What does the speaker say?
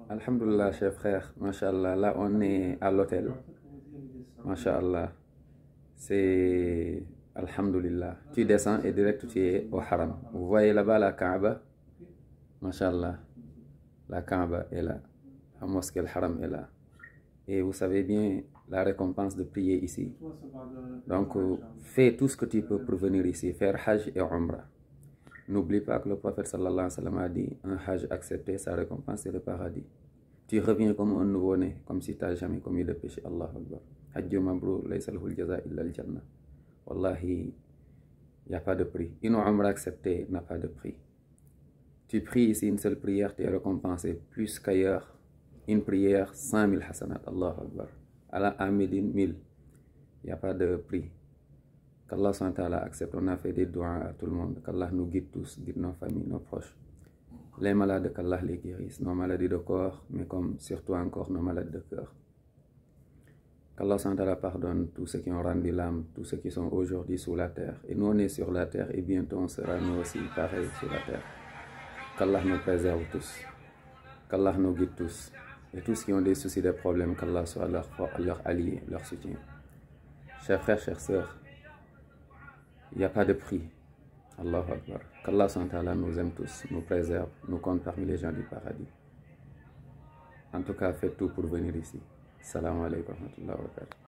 Alhamdulillah, chef frère, Masha'Allah. Là, on est à l'hôtel. Masha'Allah. C'est Alhamdulillah. Tu descends et direct tu es au haram. Vous voyez là-bas la Kaaba. Masha'Allah. La Kaaba est là. La mosquée al haram est là. Et vous savez bien la récompense de prier ici. Donc, fais tout ce que tu peux pour venir ici, faire Hajj et Umrah. N'oublie pas que le prophète sallallahu alayhi wa sallam a dit un Hajj accepté, sa récompense c'est le paradis. Tu reviens comme un nouveau-né, comme si tu n'as jamais commis de péché. Allahu Akbar. Hajju mabrur, laysa lahul jaza illa al jannah. Wallahi, il n'y a pas de prix. Une Umrah acceptée n'a pas de prix. Tu pries ici une seule prière, tu es récompensé plus qu'ailleurs. Une prière, 100 000 hasanat. Allahu Akbar. À Médine, 1000. Il n'y a pas de prix. Qu'Allah SWT accepte. On a fait des doigts à tout le monde. Qu'Allah nous guide tous, guide nos familles, nos proches. Les malades, qu'Allah les guérisse. Nos maladies de corps, mais comme surtout encore nos maladies de cœur. Qu'Allah SWT pardonne tous ceux qui ont rendu l'âme, tous ceux qui sont aujourd'hui sous la terre. Et nous, on est sur la terre et bientôt on sera nous aussi pareil sur la terre. Qu'Allah nous préserve tous. Qu'Allah nous guide tous. Et tous qui ont des soucis, des problèmes, qu'Allah soit leur allié, leur soutien. Chers frères, chères sœurs, il n'y a pas de prix. Allahu Akbar. Qu'Allah SWT nous aime tous, nous préserve, nous compte parmi les gens du paradis. En tout cas, faites tout pour venir ici. Salam alaikum wa rahmatullahi wa barakatuh.